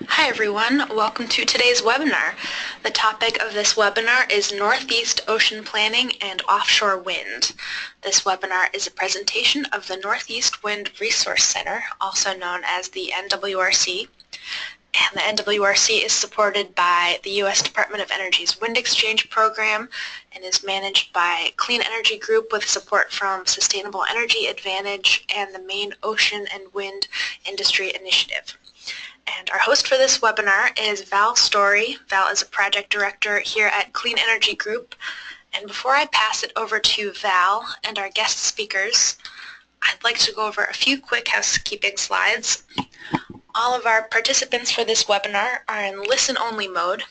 Hi everyone, welcome to today's webinar. The topic of this webinar is Northeast Ocean Planning and Offshore Wind. This webinar is a presentation of the Northeast Wind Resource Center, also known as the NWRC. And the NWRC is supported by the U.S. Department of Energy's Wind Exchange Program and is managed by Clean Energy Group with support from Sustainable Energy Advantage and the Maine Ocean and Wind Industry Initiative. And our host for this webinar is Val Story. Val is a project director here at Clean Energy Group. And before I pass it over to Val and our guest speakers, I'd like to go over a few quick housekeeping slides. All of our participants for this webinar are in listen-only mode.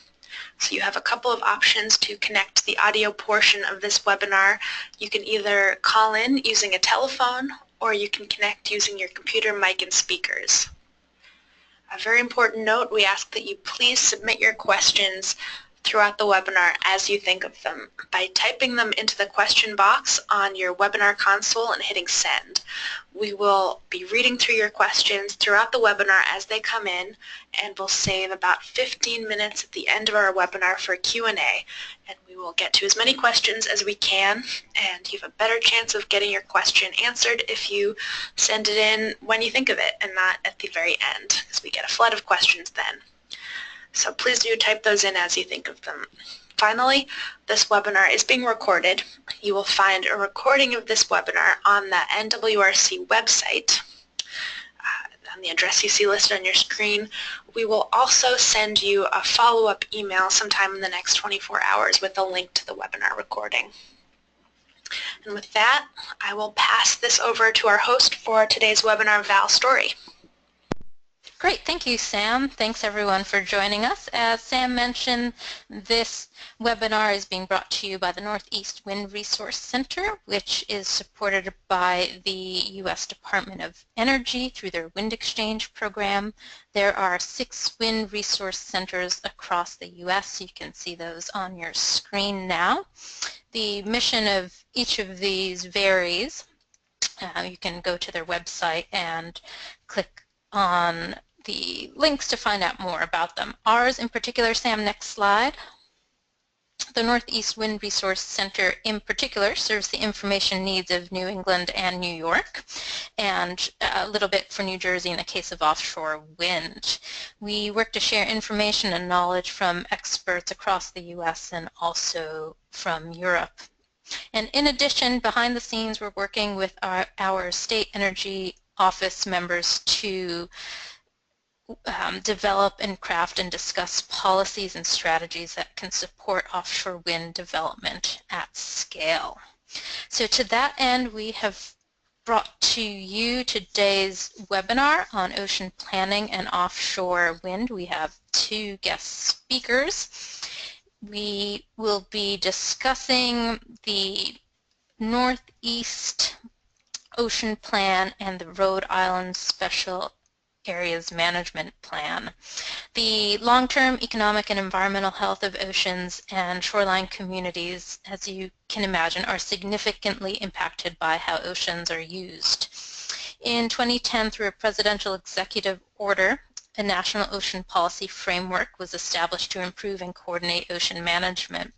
So you have a couple of options to connect the audio portion of this webinar. You can either call in using a telephone or you can connect using your computer mic and speakers. A very important note, we ask that you please submit your questions throughout the webinar as you think of them by typing them into the question box on your webinar console and hitting send. We will be reading through your questions throughout the webinar as they come in, and we'll save about 15 minutes at the end of our webinar for Q&A, and we will get to as many questions as we can, and you have a better chance of getting your question answered if you send it in when you think of it and not at the very end, because we get a flood of questions then. So please do type those in as you think of them. Finally, this webinar is being recorded. You will find a recording of this webinar on the NWRC website, on the address you see listed on your screen. We will also send you a follow-up email sometime in the next 24 hours with a link to the webinar recording. And with that, I will pass this over to our host for today's webinar, Val Story. Great, thank you, Sam. Thanks everyone for joining us. As Sam mentioned, this webinar is being brought to you by the Northeast Wind Resource Center, which is supported by the U.S. Department of Energy through their Wind Exchange program. There are 6 wind resource centers across the U.S. You can see those on your screen now. The mission of each of these varies. You can go to their website and click on the links to find out more about them. Ours in particular, Sam, next slide. The Northeast Wind Resource Center in particular serves the information needs of New England and New York, and a little bit for New Jersey in the case of offshore wind. We work to share information and knowledge from experts across the U.S. and also from Europe. And in addition, behind the scenes, we're working with our state energy office members to develop and craft and discuss policies and strategies that can support offshore wind development at scale. So to that end, we have brought to you today's webinar on ocean planning and offshore wind. We have 2 guest speakers. We will be discussing the Northeast Ocean Plan and the Rhode Island Special Areas Management Plan. The long-term economic and environmental health of oceans and shoreline communities, as you can imagine, are significantly impacted by how oceans are used. In 2010, through a presidential executive order, a national ocean policy framework was established to improve and coordinate ocean management.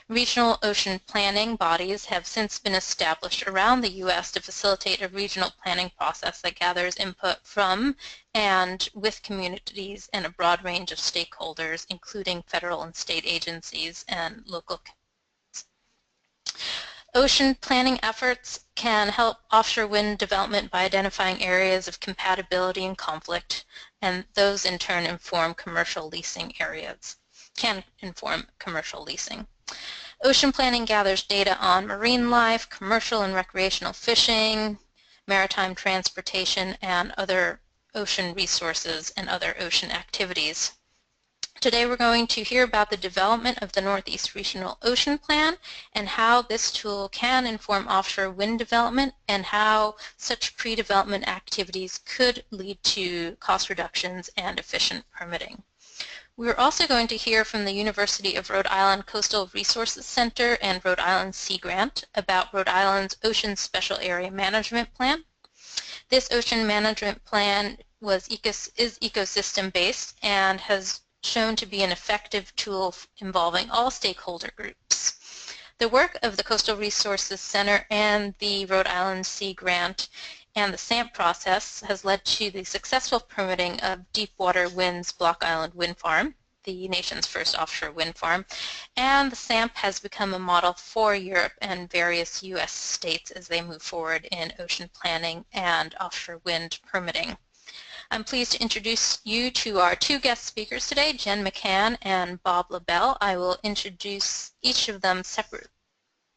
Regional ocean planning bodies have since been established around the U.S. to facilitate a regional planning process that gathers input from and with communities and a broad range of stakeholders, including federal and state agencies and local communities. Ocean planning efforts can help offshore wind development by identifying areas of compatibility and conflict, and those in turn inform commercial leasing areas, can inform commercial leasing. Ocean planning gathers data on marine life, commercial and recreational fishing, maritime transportation, and other ocean resources and other ocean activities. Today we're going to hear about the development of the Northeast Regional Ocean Plan and how this tool can inform offshore wind development and how such pre-development activities could lead to cost reductions and efficient permitting. We're also going to hear from the University of Rhode Island Coastal Resources Center and Rhode Island Sea Grant about Rhode Island's Ocean Special Area Management Plan. This ocean management plan is ecosystem-based and has shown to be an effective tool involving all stakeholder groups. The work of the Coastal Resources Center and the Rhode Island Sea Grant and the SAMP process has led to the successful permitting of Deepwater Wind's Block Island Wind Farm, the nation's first offshore wind farm, and the SAMP has become a model for Europe and various U.S. states as they move forward in ocean planning and offshore wind permitting. I'm pleased to introduce you to our two guest speakers today, Jen McCann and Bob LaBelle. I will introduce each of them separately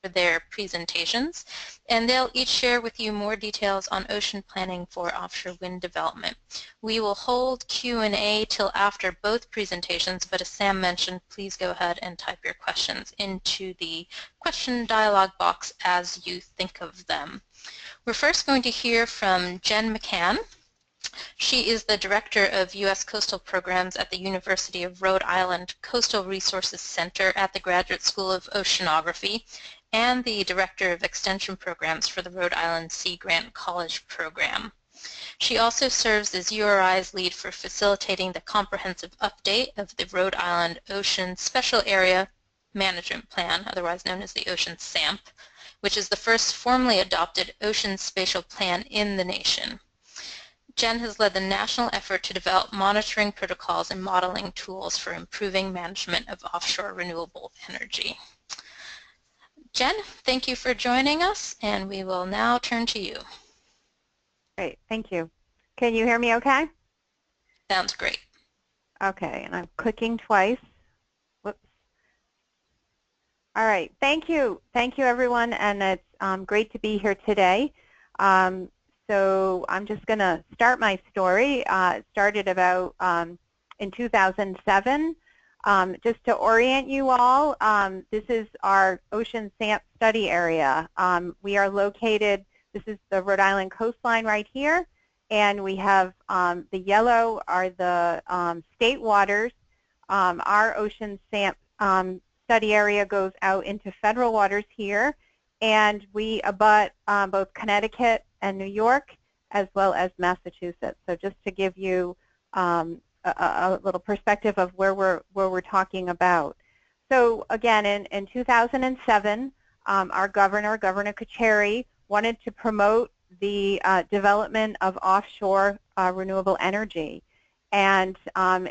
for their presentations, and they'll each share with you more details on ocean planning for offshore wind development. We will hold Q&A till after both presentations, but as Sam mentioned, please go ahead and type your questions into the question dialog box as you think of them. We're first going to hear from Jen McCann. She is the Director of U.S. Coastal Programs at the University of Rhode Island Coastal Resources Center at the Graduate School of Oceanography and the Director of Extension Programs for the Rhode Island Sea Grant College Program. She also serves as URI's lead for facilitating the comprehensive update of the Rhode Island Ocean Special Area Management Plan, otherwise known as the Ocean SAMP, which is the first formally adopted ocean spatial plan in the nation. Jen has led the national effort to develop monitoring protocols and modeling tools for improving management of offshore renewable energy. Jen, thank you for joining us, and we will now turn to you. Great, thank you. Can you hear me okay? Sounds great. Okay, and I'm clicking twice. Whoops. All right, thank you. Thank you, everyone, and it's great to be here today. So I'm just going to start my story. It started about in 2007. Just to orient you all, this is our ocean SAMP study area. We are located, this is the Rhode Island coastline right here, and we have the yellow are the state waters. Our ocean SAMP study area goes out into federal waters here, and we abut both Connecticut and New York, as well as Massachusetts. So just to give you a little perspective of where we're talking about. So again, in 2007, our governor, Governor Carcieri, wanted to promote the development of offshore renewable energy, and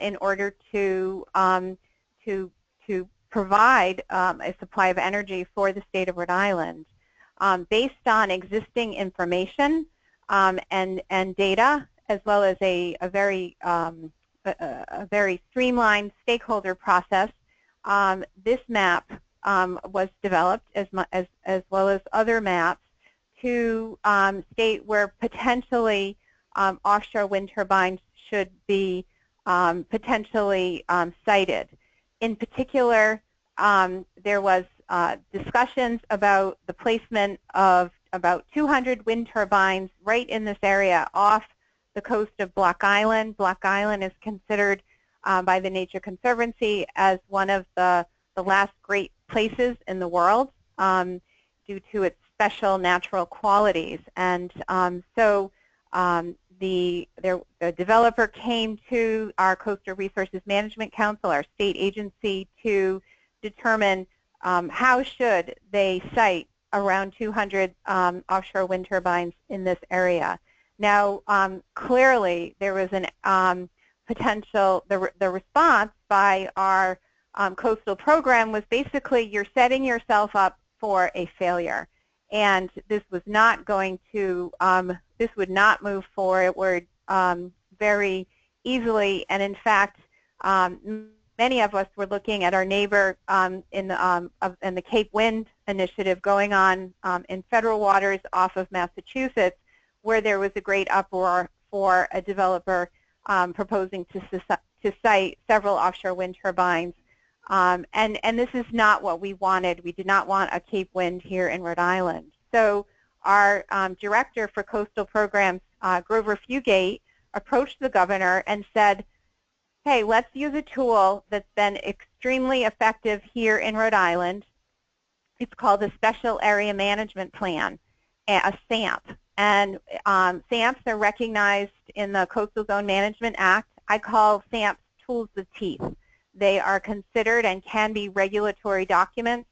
in order to provide a supply of energy for the state of Rhode Island, based on existing information and data, as well as a very streamlined stakeholder process. This map was developed, as well as other maps, to state where potentially offshore wind turbines should be potentially sited. In particular, there was discussions about the placement of about 200 wind turbines right in this area off the coast of Block Island. Block Island is considered by the Nature Conservancy as one of the last great places in the world due to its special natural qualities. And so the developer came to our Coastal Resources Management Council, our state agency, to determine how should they site around 200 offshore wind turbines in this area. Now, clearly, there was an potential, the response by our coastal program was basically, you're setting yourself up for a failure. And this was not going to, this would not move forward very easily. And in fact, many of us were looking at our neighbor in the Cape Wind initiative going on in federal waters off of Massachusetts, where there was a great uproar for a developer proposing to site several offshore wind turbines. And this is not what we wanted. We did not want a Cape Wind here in Rhode Island. So our director for coastal programs, Grover Fugate, approached the governor and said, hey, let's use a tool that's been extremely effective here in Rhode Island. It's called a Special Area Management Plan, a SAMP. And SAMPs are recognized in the Coastal Zone Management Act. I call SAMPs tools of teeth. They are considered and can be regulatory documents.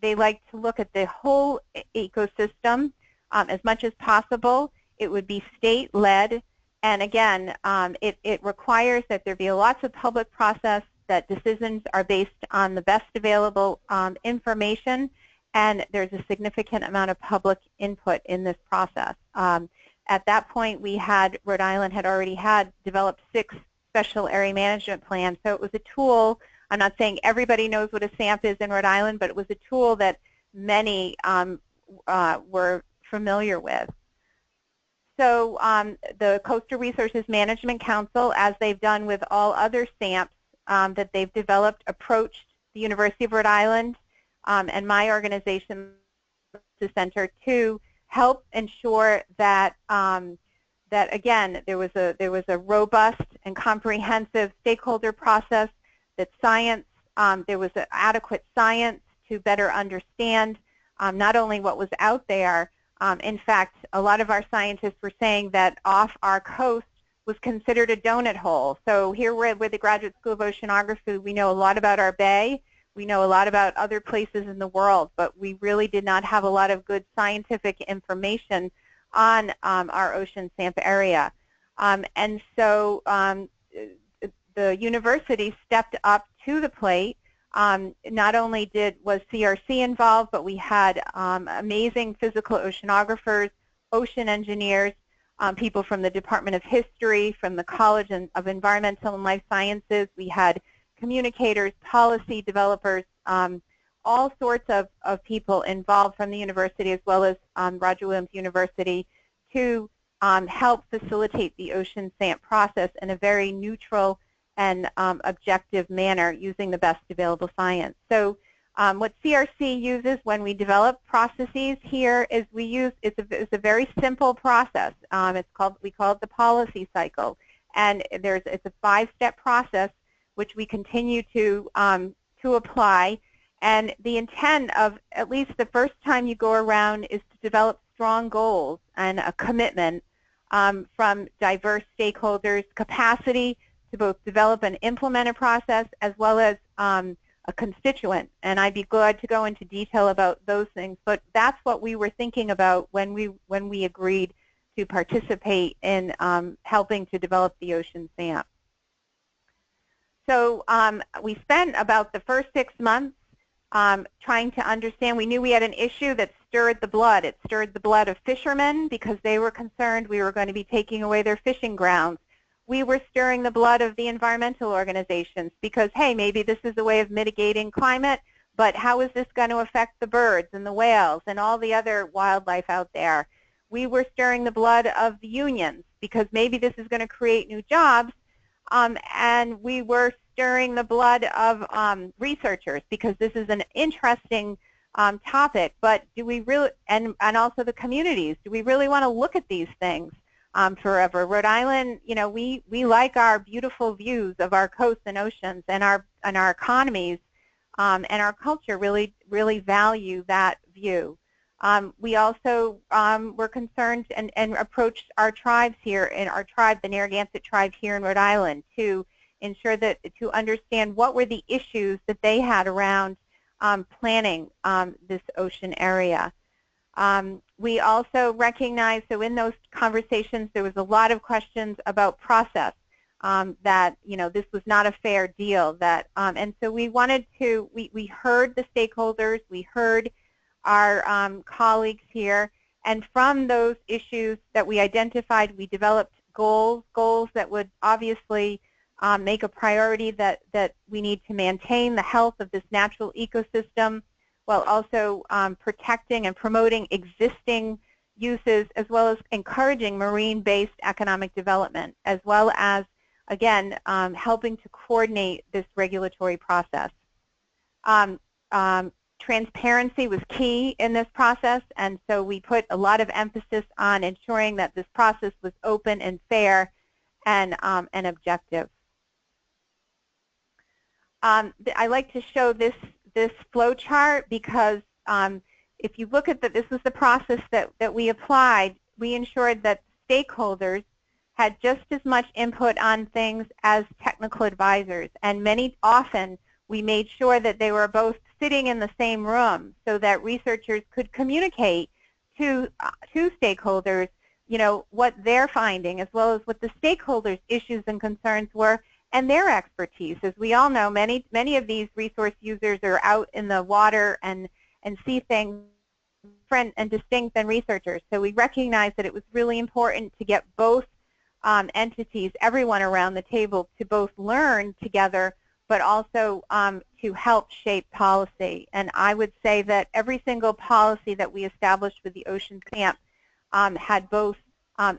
They like to look at the whole ecosystem as much as possible. It would be state-led, and again, it requires that there be lots of public process, that decisions are based on the best available information, and there's a significant amount of public input in this process. At that point, Rhode Island had already developed 6 special area management plans, so it was a tool. I'm not saying everybody knows what a SAMP is in Rhode Island, but it was a tool that many were familiar with. So the Coastal Resources Management Council, as they've done with all other SAMPs that they've developed, approached the University of Rhode Island and my organization, the center, to help ensure that that again there was a robust and comprehensive stakeholder process, that science, there was adequate science to better understand not only what was out there. In fact, a lot of our scientists were saying that off our coast was considered a donut hole. So here we're with the Graduate School of Oceanography. We know a lot about our bay. We know a lot about other places in the world, but we really did not have a lot of good scientific information on our ocean SAMP area. And so the university stepped up to the plate. Not only was CRC involved, but we had amazing physical oceanographers, ocean engineers, people from the Department of History, from the College of Environmental and Life Sciences. We had communicators, policy developers, all sorts of people involved from the university, as well as Roger Williams University, to help facilitate the ocean SAMP process in a very neutral and objective manner using the best available science. So what CRC uses when we develop processes here is it's a very simple process. We call it the policy cycle, and it's a 5-step process which we continue to apply. And the intent of at least the first time you go around is to develop strong goals and a commitment from diverse stakeholders, capacity to both develop and implement a process, as well as a constituent. And I'd be glad to go into detail about those things, but that's what we were thinking about when we agreed to participate in helping to develop the ocean SAMP. So we spent about the first 6 months trying to understand. We knew we had an issue that stirred the blood. It stirred the blood of fishermen because they were concerned we were going to be taking away their fishing grounds. We were stirring the blood of the environmental organizations because, hey, maybe this is a way of mitigating climate, but how is this going to affect the birds and the whales and all the other wildlife out there? We were stirring the blood of the unions because maybe this is going to create new jobs, and we were stirring the blood of researchers because this is an interesting topic, but do we really, and also the communities, do we really want to look at these things forever? Rhode Island, you know, we like our beautiful views of our coasts and oceans, and our economies and our culture really value that view. We also were concerned and approached our tribes here, in our tribe, the Narragansett tribe here in Rhode Island, to ensure that, to understand what were the issues that they had around planning this ocean area. We also recognized, so in those conversations, there was a lot of questions about process, that, you know, this was not a fair deal, that, and so we wanted to, we heard the stakeholders, we heard our colleagues here, and from those issues that we identified, we developed goals that would obviously make a priority that we need to maintain the health of this natural ecosystem, while also protecting and promoting existing uses, as well as encouraging marine-based economic development, as well as, again, helping to coordinate this regulatory process. Transparency was key in this process, and so we put a lot of emphasis on ensuring that this process was open and fair and objective. I like to show this flow chart because if you look at this was the process that we applied. we ensured that stakeholders had just as much input on things as technical advisors, and often we made sure that they were both sitting in the same room so that researchers could communicate to stakeholders, you know, what they're finding as well as what the stakeholders' issues and concerns were and their expertise. As we all know, many of these resource users are out in the water and see things different and distinct than researchers. So we recognized that it was really important to get both entities, everyone around the table, to both learn together but also to help shape policy. And I would say that every single policy that we established with the Ocean SAMP had both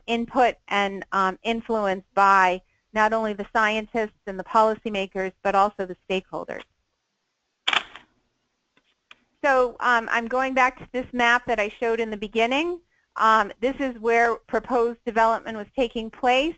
input and influence by not only the scientists and the policymakers, but also the stakeholders. So I'm going back to this map that I showed in the beginning. This is where proposed development was taking place.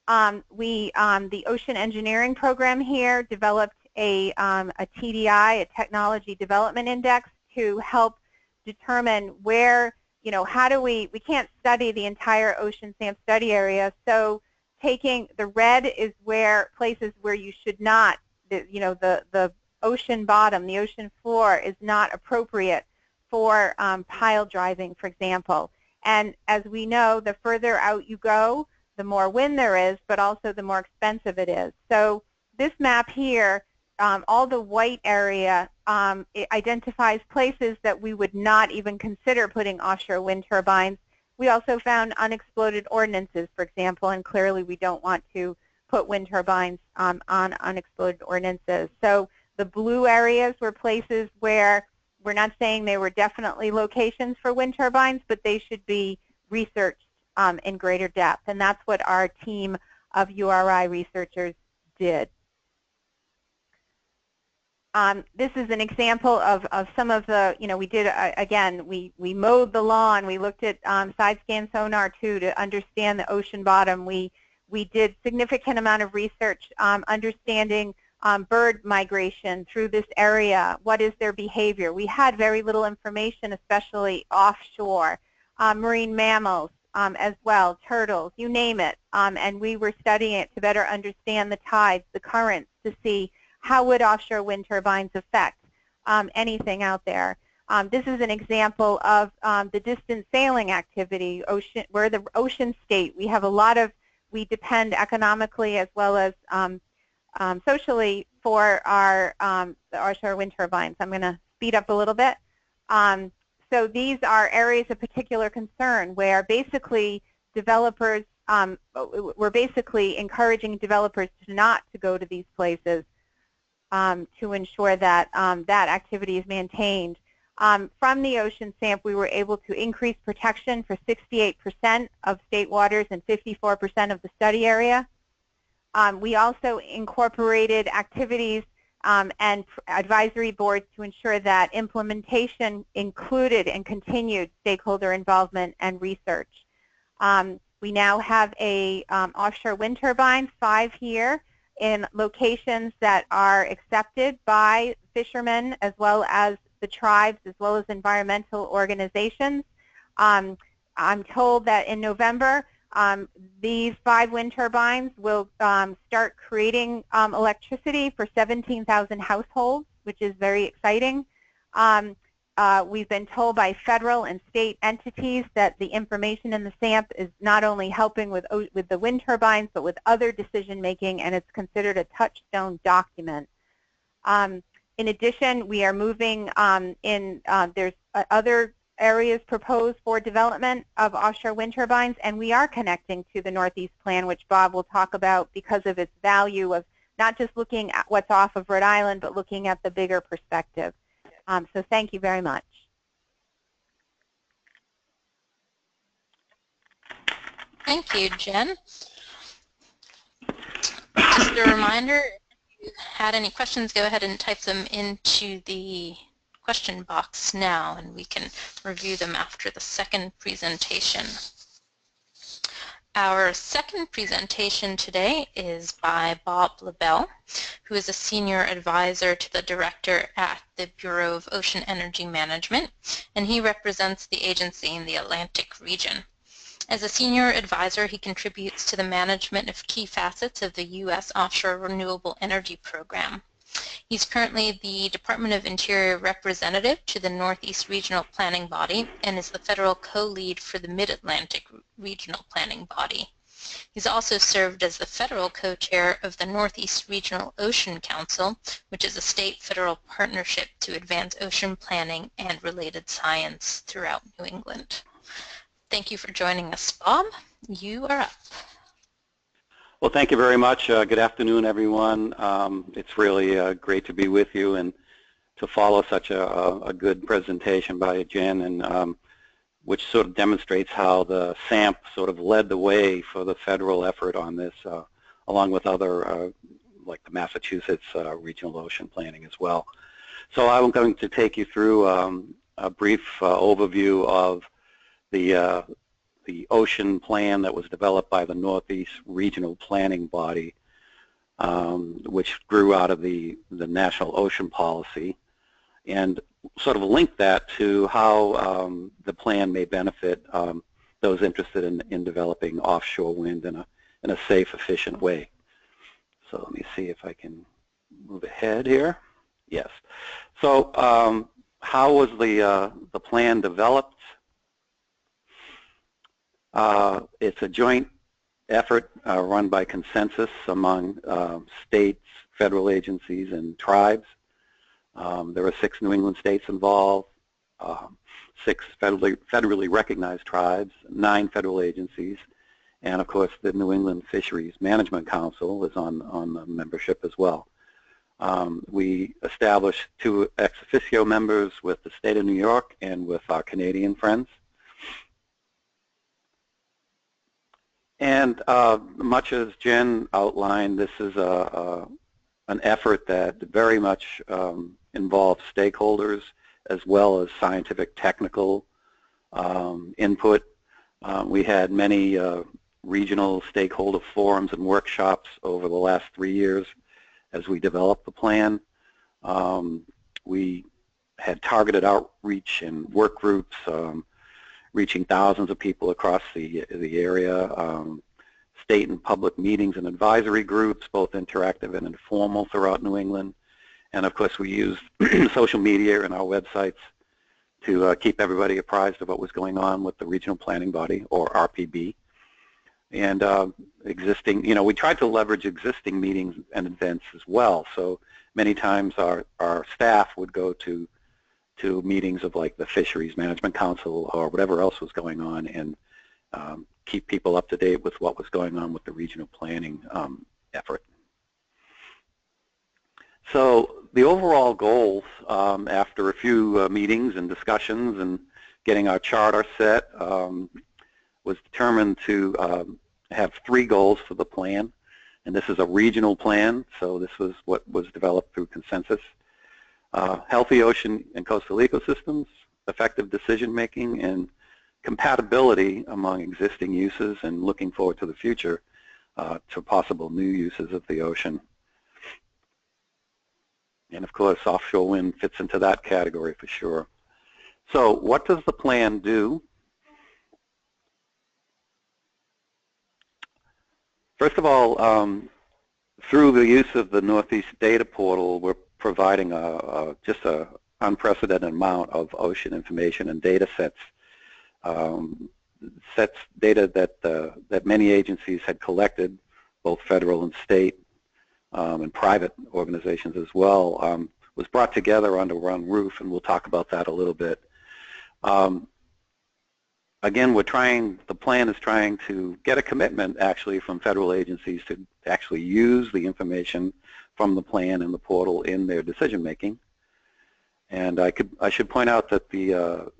The Ocean Engineering Program here developed a TDI, a Technology Development Index, to help determine where, you know, how do we can't study the entire Ocean SAMP study area, so taking the red is where places where you should not, you know, the ocean bottom, the ocean floor is not appropriate for pile driving, for example. And as we know, the further out you go, the more wind there is, but also the more expensive it is. So this map here, all the white area, it identifies places that we would not even consider putting offshore wind turbines. We also found unexploded ordnances, for example, and clearly we don't want to put wind turbines on unexploded ordnances. So the blue areas were places where we're not saying they were definitely locations for wind turbines, but they should be researched in greater depth, and that's what our team of URI researchers did. This is an example of some of the, you know, we did, again, we mowed the lawn, we looked at side scan sonar too to understand the ocean bottom. We did significant amount of research understanding bird migration through this area. What is their behavior? We had very little information, especially offshore. Marine mammals, as well, turtles, you name it, and we were studying it to better understand the tides, the currents, to see how would offshore wind turbines affect anything out there. This is an example of the distance sailing activity. We're the ocean state. We have a lot of, we depend economically as well as socially for our the offshore wind turbines. I'm going to speed up a little bit. So these are areas of particular concern where basically developers, we're basically encouraging developers not to go to these places to ensure that that activity is maintained. From the Ocean SAMP, we were able to increase protection for 68% of state waters and 54% of the study area. We also incorporated activities and advisory boards to ensure that implementation included and continued stakeholder involvement and research. We now have a offshore wind turbine, 5 here, in locations that are accepted by fishermen as well as the tribes as well as environmental organizations. I'm told that in November these 5 wind turbines will start creating electricity for 17,000 households, which is very exciting. We've been told by federal and state entities that the information in the SAMP is not only helping with the wind turbines, but with other decision making, and it's considered a touchstone document. In addition, we are moving there's other areas proposed for development of offshore wind turbines, and we are connecting to the Northeast Plan, which Bob will talk about because of its value of not just looking at what's off of Rhode Island, but looking at the bigger perspective. So thank you very much. Thank you, Jen. Just a reminder, if you had any questions, go ahead and type them into the question box now, and we can review them after the second presentation. Our second presentation today is by Bob LaBelle, who is a senior advisor to the director at the Bureau of Ocean Energy Management, and he represents the agency in the Atlantic region. As a senior advisor, he contributes to the management of key facets of the U.S. Offshore Renewable Energy Program. He's currently the Department of Interior representative to the Northeast Regional Planning Body and is the federal co-lead for the Mid-Atlantic Regional Planning Body. He's also served as the federal co-chair of the Northeast Regional Ocean Council, which is a state-federal partnership to advance ocean planning and related science throughout New England. Thank you for joining us, Bob. You are up. Well, thank you very much. Good afternoon, everyone. It's really great to be with you and to follow such a good presentation by Jen, and which sort of demonstrates how the SAMP sort of led the way for the federal effort on this, along with other, like the Massachusetts Regional Ocean Planning as well. So I'm going to take you through a brief overview of the ocean plan that was developed by the Northeast Regional Planning Body, which grew out of the National Ocean Policy, and sort of link that to how the plan may benefit those interested in developing offshore wind in a safe, efficient way. So let me see if I can move ahead here. Yes. So how was the plan developed? It's a joint effort run by consensus among states, federal agencies, and tribes. There are 6 New England states involved, 6 federally recognized tribes, 9 federal agencies, and of course the New England Fisheries Management Council is on the membership as well. We established 2 ex officio members with the state of New York and with our Canadian friends. And much as Jen outlined, this is an effort that very much involves stakeholders as well as scientific technical input. We had many regional stakeholder forums and workshops over the last 3 years as we developed the plan. We had targeted outreach and work groups, reaching thousands of people across the area, state and public meetings and advisory groups, both interactive and informal throughout New England. And of course we used social media and our websites to keep everybody apprised of what was going on with the Regional Planning Body, or RPB. And we tried to leverage existing meetings and events as well. So many times our staff would go to meetings of like the Fisheries Management Council or whatever else was going on, and keep people up to date with what was going on with the regional planning effort. So the overall goals, after a few meetings and discussions and getting our charter set, was determined to have 3 goals for the plan. And this is a regional plan, so this was what was developed through consensus. Healthy ocean and coastal ecosystems, effective decision making, and compatibility among existing uses, and looking forward to the future to possible new uses of the ocean. And of course offshore wind fits into that category for sure. So what does the plan do? First of all, through the use of the Northeast Data Portal, we're providing just an unprecedented amount of ocean information and data sets, data that many agencies had collected, both federal and state, and private organizations as well, was brought together under one roof, and we'll talk about that a little bit. Again, the plan is trying to get a commitment actually from federal agencies to actually use the information from the plan and the portal in their decision making. And I should point out that the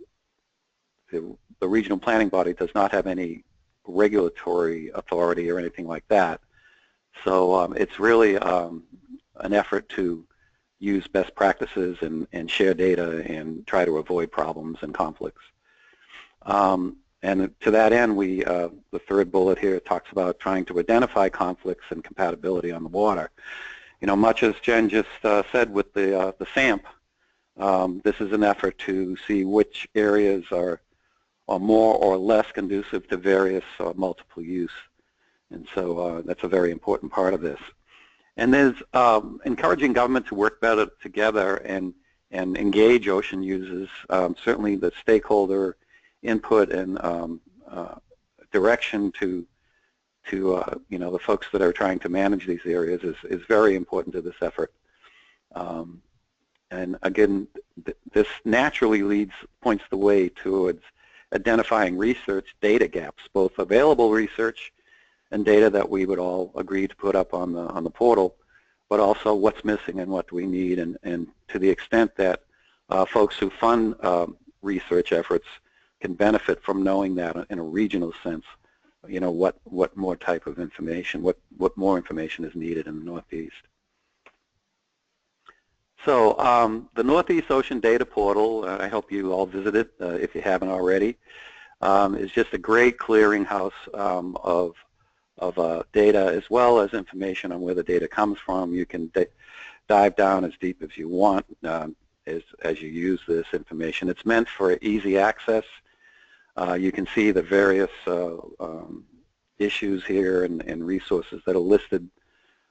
regional planning body does not have any regulatory authority or anything like that. So it's really an effort to use best practices and share data and try to avoid problems and conflicts. And to that end, the 3rd bullet here talks about trying to identify conflicts and compatibility on the water. Much as Jen just said with the SAMP, this is an effort to see which areas are or more or less conducive to various multiple use. And so that's a very important part of this. And there's encouraging government to work better together and engage ocean users. Certainly the stakeholder input and direction to the folks that are trying to manage these areas is very important to this effort. And again, this naturally points the way towards identifying research data gaps, both available research and data that we would all agree to put up on the portal, but also what's missing and what do we need, and to the extent that folks who fund research efforts can benefit from knowing that in a regional sense, what more type of information, what more information is needed in the Northeast. So the Northeast Ocean Data Portal, I hope you all visit it if you haven't already, is just a great clearinghouse of data as well as information on where the data comes from. You can dive down as deep as you want as you use this information. It's meant for easy access. You can see the various issues here and resources that are listed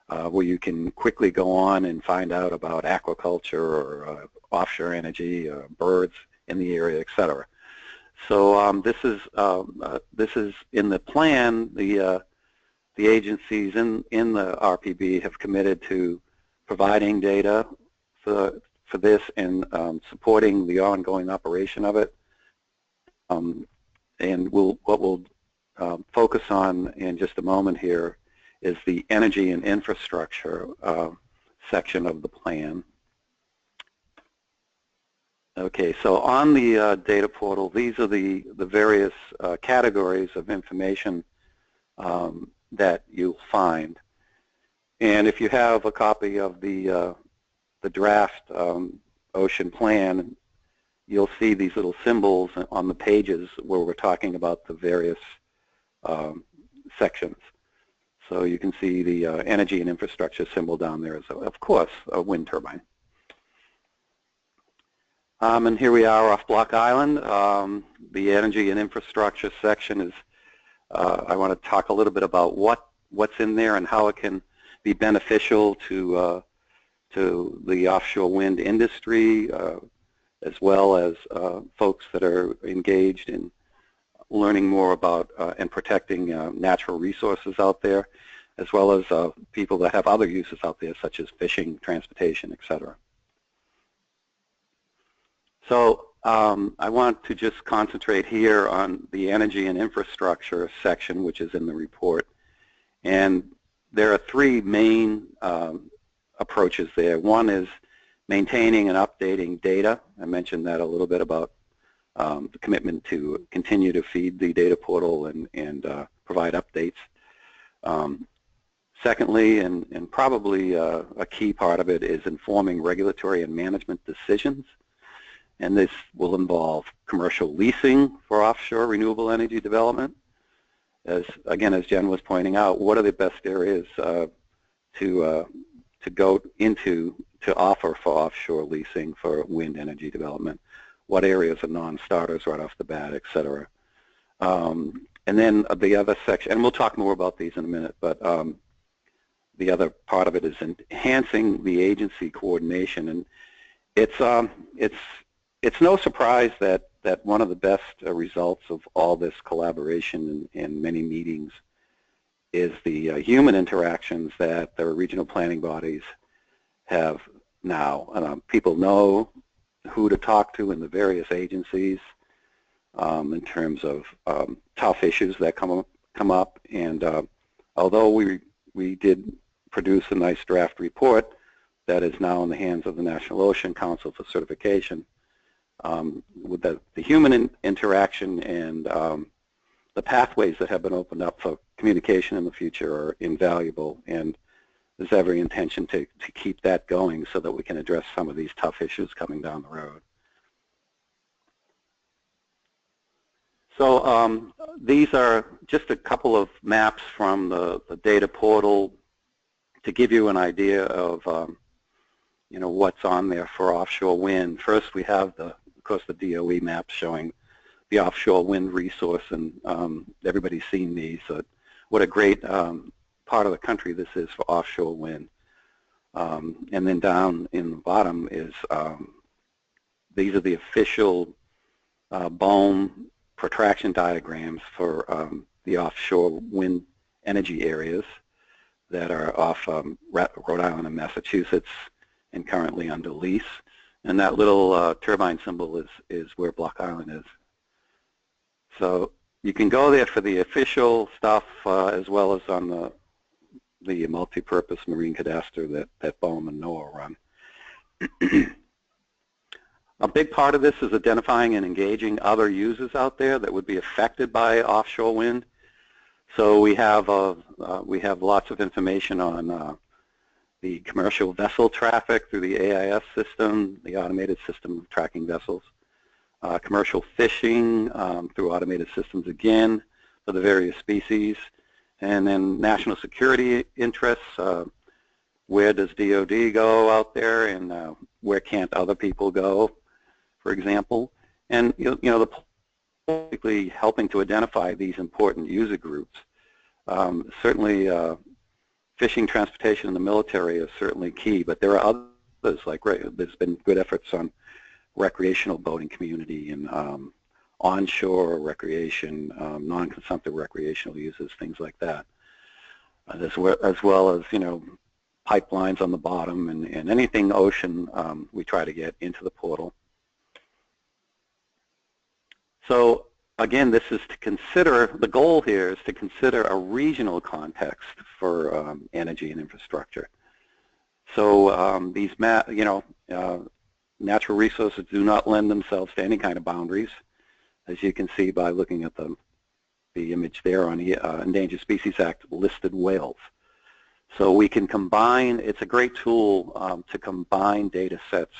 where you can quickly go on and find out about aquaculture or offshore energy, birds in the area, etc. So this is in the plan. The agencies in the RPB have committed to providing data for this and supporting the ongoing operation of it. And what we'll focus on in just a moment here is the energy and infrastructure section of the plan. Okay, so on the data portal, these are the various categories of information that you'll find. And if you have a copy of the draft ocean plan, you'll see these little symbols on the pages where we're talking about the various sections. So you can see the energy and infrastructure symbol down there is, of course, a wind turbine. And here we are off Block Island. The energy and infrastructure section is, I want to talk a little bit about what's in there and how it can be beneficial to the offshore wind industry, as well as folks that are engaged in learning more about and protecting natural resources out there, as well as people that have other uses out there, such as fishing, transportation, etc. So I want to just concentrate here on the energy and infrastructure section, which is in the report. And there are three main approaches there. One is maintaining and updating data. I mentioned that a little bit about the commitment to continue to feed the data portal and provide updates. Secondly, and probably a key part of it, is informing regulatory and management decisions. And this will involve commercial leasing for offshore renewable energy development. Again, as Jen was pointing out, what are the best areas to go into to offer for offshore leasing for wind energy development? What areas are non-starters right off the bat, et cetera. And then the other section, and we'll talk more about these in a minute, but the other part of it is enhancing the agency coordination. And it's no surprise that one of the best results of all this collaboration and many meetings is the human interactions that the regional planning bodies have now. People know who to talk to in the various agencies in terms of tough issues that come up. And although we did produce a nice draft report that is now in the hands of the National Ocean Council for certification, with the human interaction and the pathways that have been opened up for communication in the future are invaluable, and there's every intention to keep that going so that we can address some of these tough issues coming down the road. So these are just a couple of maps from the data portal to give you an idea of what's on there for offshore wind. First, we have of course the DOE maps showing the offshore wind resource, and everybody's seen these. What a great part of the country this is for offshore wind. And then down in the bottom is these are the official BOEM protraction diagrams for the offshore wind energy areas that are off Rhode Island and Massachusetts and currently under lease. And that little turbine symbol is where Block Island is. So you can go there for the official stuff as well as on the multi-purpose marine cadastre that BOEM and NOAA run. A big part of this is identifying and engaging other users out there that would be affected by offshore wind. So we have lots of information on the commercial vessel traffic through the AIS system, the automated system of tracking vessels, commercial fishing through automated systems again for the various species, and then national security interests. Where does DOD go out there, and where can't other people go, for example? And the basically helping to identify these important user groups. Certainly, fishing, transportation, and the military is certainly key, but there are others. Like there's been good efforts on recreational boating community and onshore recreation, non-consumptive recreational uses, things like that, as well as pipelines on the bottom and anything ocean we try to get into the portal. So again, this is to consider, the goal here is to consider a regional context for energy and infrastructure. So these natural resources do not lend themselves to any kind of boundaries, as you can see by looking at the image there on the Endangered Species Act listed whales. So we can combine, it's a great tool to combine data sets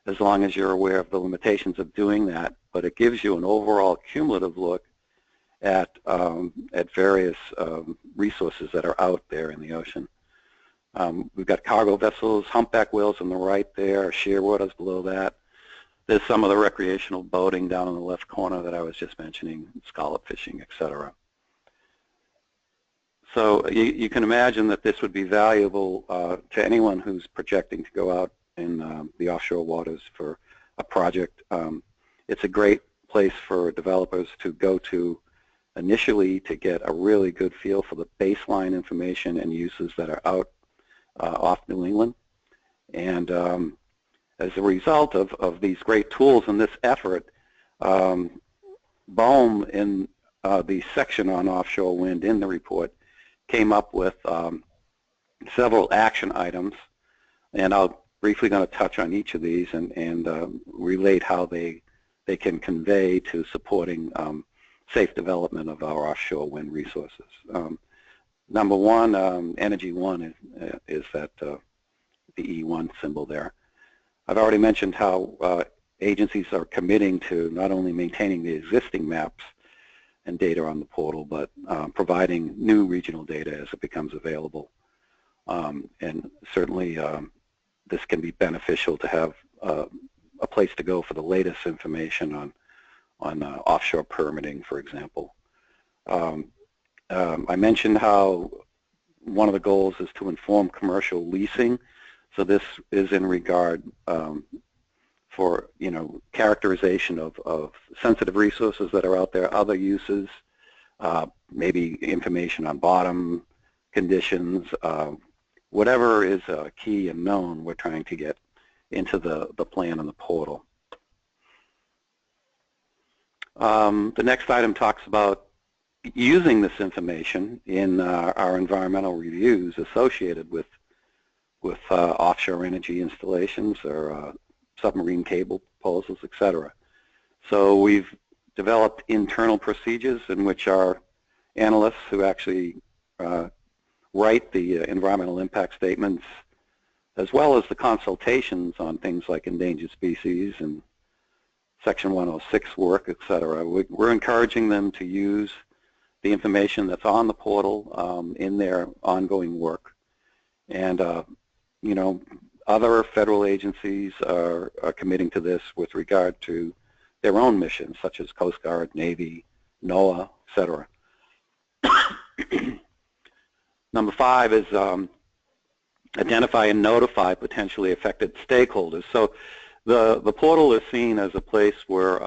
as long as you're aware of the limitations of doing that, but it gives you an overall cumulative look at various resources that are out there in the ocean. We've got cargo vessels, humpback whales on the right there, shearwaters below that. There's some of the recreational boating down in the left corner that I was just mentioning, scallop fishing, etc. So you can imagine that this would be valuable to anyone who's projecting to go out in the offshore waters for a project. It's a great place for developers to go to initially to get a really good feel for the baseline information and uses that are out off New England. And as a result of these great tools and this effort, BOEM in the section on offshore wind in the report came up with several action items, and I'll briefly going to touch on each of these and relate how they can convey to supporting safe development of our offshore wind resources. Number one, Energy One is that the E1 symbol there. I've already mentioned how agencies are committing to not only maintaining the existing maps and data on the portal, but providing new regional data as it becomes available. And certainly this can be beneficial to have a place to go for the latest information on offshore permitting, for example. I mentioned how one of the goals is to inform commercial leasing. So this is in regard for characterization of sensitive resources that are out there, other uses, maybe information on bottom conditions, whatever is key and known, we're trying to get into the plan and the portal. The next item talks about using this information in our environmental reviews associated with offshore energy installations or submarine cable proposals, etc. So we've developed internal procedures in which our analysts who actually write the environmental impact statements, as well as the consultations on things like endangered species and Section 106 work, etc. We're encouraging them to use the information that's on the portal in their ongoing work. And other federal agencies are committing to this with regard to their own missions, such as Coast Guard, Navy, NOAA, etc. Number 5 is identify and notify potentially affected stakeholders. So the portal is seen as a place where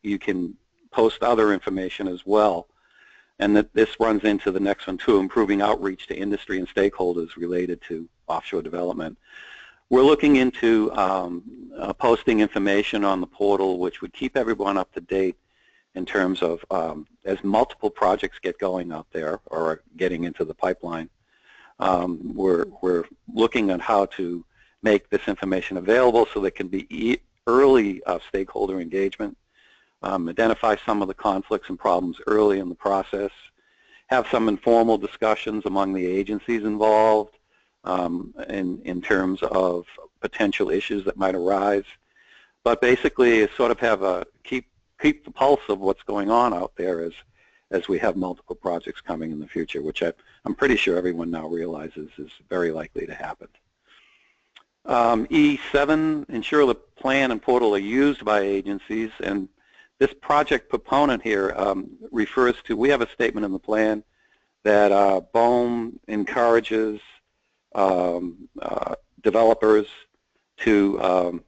you can post other information as well. And that this runs into the next one too, improving outreach to industry and stakeholders related to offshore development. We're looking into posting information on the portal which would keep everyone up to date in terms of as multiple projects get going out there or are getting into the pipeline. We're looking at how to make this information available so there can be early stakeholder engagement, identify some of the conflicts and problems early in the process, have some informal discussions among the agencies involved in terms of potential issues that might arise, but basically sort of have a keep the pulse of what's going on out there as we have multiple projects coming in the future, which I'm pretty sure everyone now realizes is very likely to happen. E7, ensure the plan and portal are used by agencies, and this project proponent here refers to, we have a statement in the plan that BOEM encourages developers to,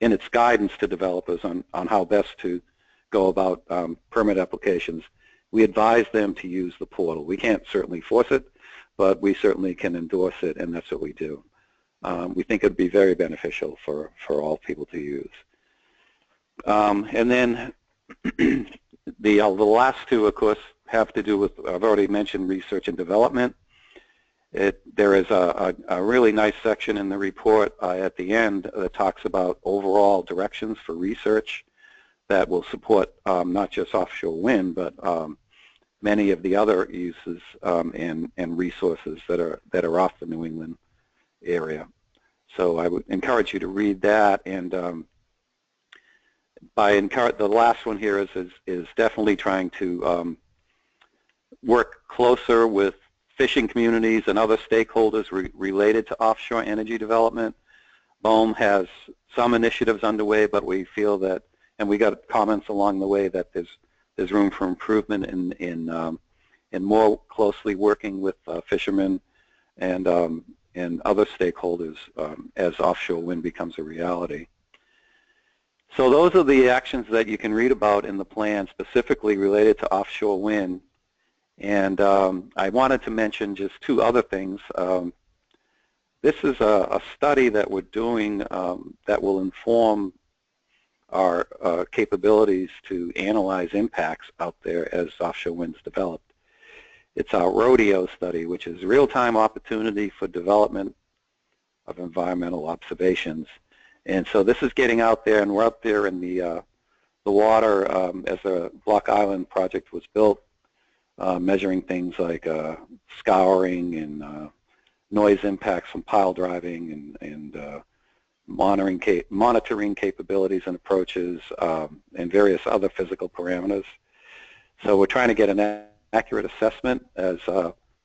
in its guidance to developers on how best to go about permit applications, we advise them to use the portal. We can't certainly force it, but we certainly can endorse it, and that's what we do. We think it would be very beneficial for all people to use. And then the last two, of course, have to do with, I've already mentioned research and development. There is a really nice section in the report at the end that talks about overall directions for research that will support not just offshore wind, but many of the other uses and resources that are off the New England area. So I would encourage you to read that, and the last one here is definitely trying to work closer with fishing communities and other stakeholders related to offshore energy development. BOEM has some initiatives underway, but we feel that, and we got comments along the way, that there's room for improvement in more closely working with fishermen and other stakeholders as offshore wind becomes a reality. So those are the actions that you can read about in the plan specifically related to offshore wind. And I wanted to mention just two other things. This is a study that we're doing that will inform our capabilities to analyze impacts out there as offshore wind's developed. It's our RODEO study, which is Real-Time Opportunity for Development of Environmental Observations. And so this is getting out there, and we're up there in the water as the Block Island project was built, measuring things like scouring and noise impacts from pile driving and monitoring capabilities and approaches and various other physical parameters. So we're trying to get an accurate assessment as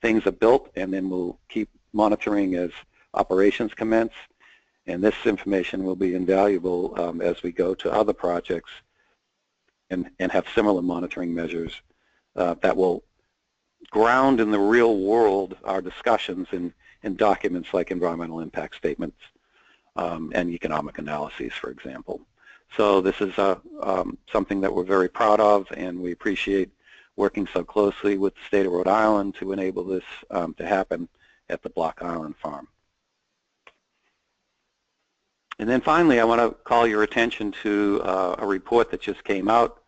things are built, and then we'll keep monitoring as operations commence. And this information will be invaluable as we go to other projects and have similar monitoring measures that will ground in the real world our discussions in documents like environmental impact statements and economic analyses, for example. So this is something that we're very proud of, and we appreciate working so closely with the state of Rhode Island to enable this to happen at the Block Island farm. And then finally, I want to call your attention to a report that just came out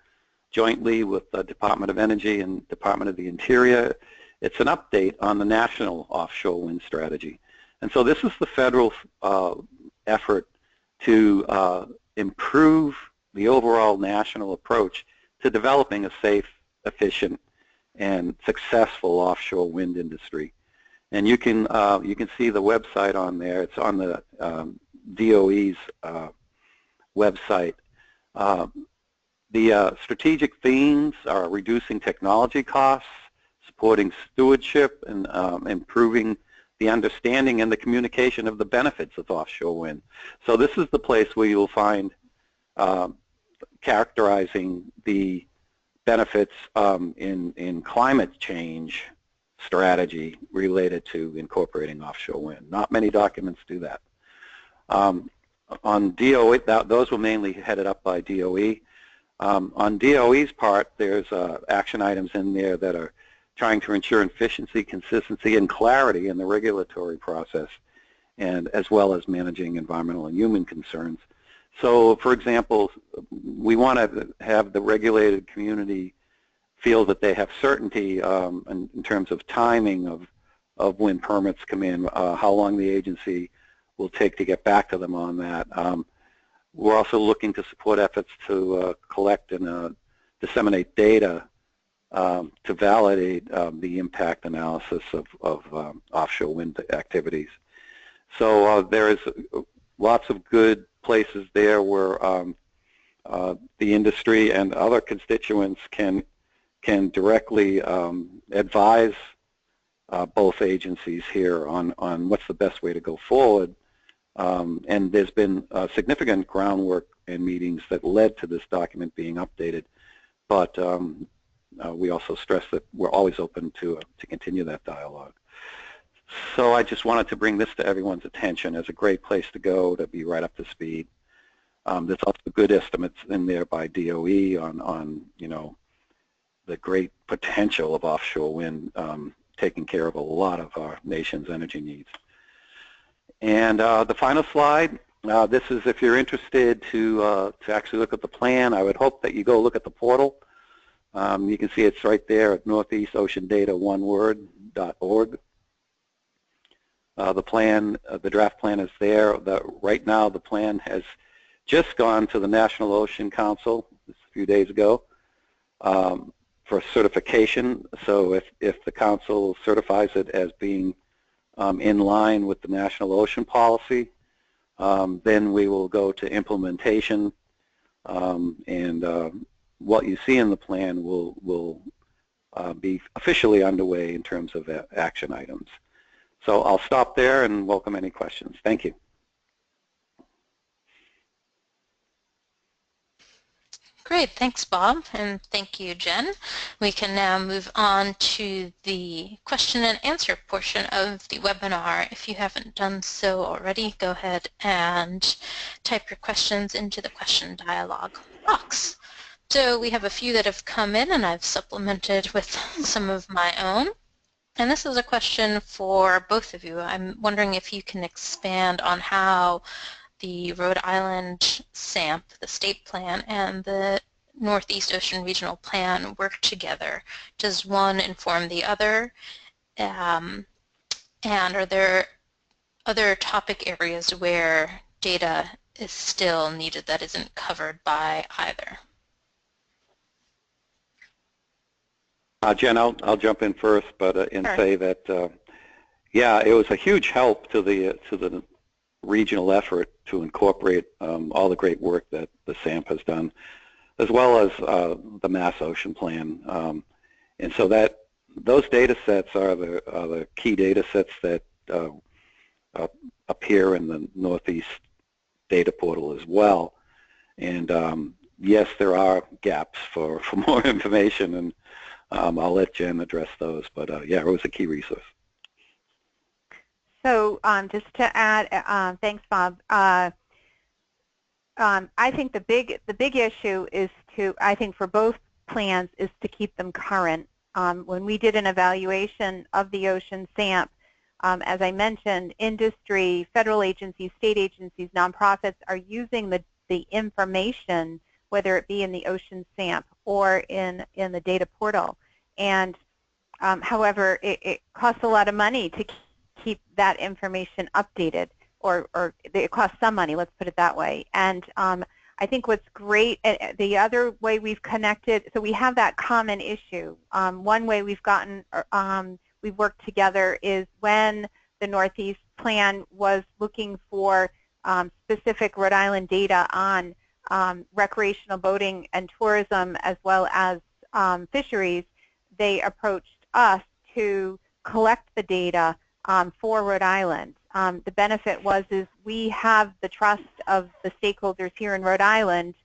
jointly with the Department of Energy and Department of the Interior. It's an update on the national offshore wind strategy. And so this is the federal effort to improve the overall national approach to developing a safe, efficient, and successful offshore wind industry. And you can see the website on there. It's on the DOE's website. The strategic themes are reducing technology costs, supporting stewardship, and improving the understanding and the communication of the benefits of offshore wind. So this is the place where you'll find characterizing the benefits in climate change strategy related to incorporating offshore wind. Not many documents do that. On DOE, those were mainly headed up by DOE. On DOE's part, there's action items in there that are trying to ensure efficiency, consistency, and clarity in the regulatory process, and as well as managing environmental and human concerns. So, for example, we want to have the regulated community feel that they have certainty in terms of timing of when permits come in, how long the agency will take to get back to them on that. We're also looking to support efforts to collect and disseminate data to validate the impact analysis of offshore wind activities. So there is lots of good places there where the industry and other constituents can directly advise both agencies here on what's the best way to go forward. And there's been significant groundwork and meetings that led to this document being updated. But we also stress that we're always open to continue that dialogue. So I just wanted to bring this to everyone's attention as a great place to go to be right up to speed. There's also good estimates in there by DOE on the great potential of offshore wind taking care of a lot of our nation's energy needs. And the final slide, this is if you're interested to actually look at the plan. I would hope that you go look at the portal. You can see it's right there at northeastoceandata.org. The plan, the draft plan is there. Right now the plan has just gone to the National Ocean Council a few days ago for certification. So if the council certifies it as being in line with the National Ocean Policy, then we will go to implementation, and what you see in the plan will be officially underway in terms of action items. So I'll stop there and welcome any questions. Thank you. Great, thanks Bob, and thank you Jen. We can now move on to the question and answer portion of the webinar. If you haven't done so already, go ahead and type your questions into the question dialog box. So we have a few that have come in and I've supplemented with some of my own. And this is a question for both of you. I'm wondering if you can expand on how the Rhode Island SAMP, the state plan, and the Northeast Ocean Regional Plan work together. Does one inform the other? And are there other topic areas where data is still needed that isn't covered by either? Jen, I'll jump in first, but and Sure. say that yeah, it was a huge help to the regional effort to incorporate all the great work that the SAMP has done, as well as the Mass Ocean Plan, and so that those data sets are the key data sets that appear in the Northeast data portal as well. And yes, there are gaps for more information, and I'll let Jen address those, but yeah, it was a key resource. So just to add, thanks, Bob. I think the big issue is I think for both plans is to keep them current. When we did an evaluation of the Ocean SAMP, as I mentioned, industry, federal agencies, state agencies, nonprofits are using the information, whether it be in the Ocean SAMP or in the data portal. And however, it costs a lot of money to keep that information updated, or it costs some money, let's put it that way. And I think what's great, the other way we've connected, so we have that common issue. One way we've worked together is when the Northeast Plan was looking for specific Rhode Island data on recreational boating and tourism as well as fisheries, they approached us to collect the data for Rhode Island. The benefit is we have the trust of the stakeholders here in Rhode Island,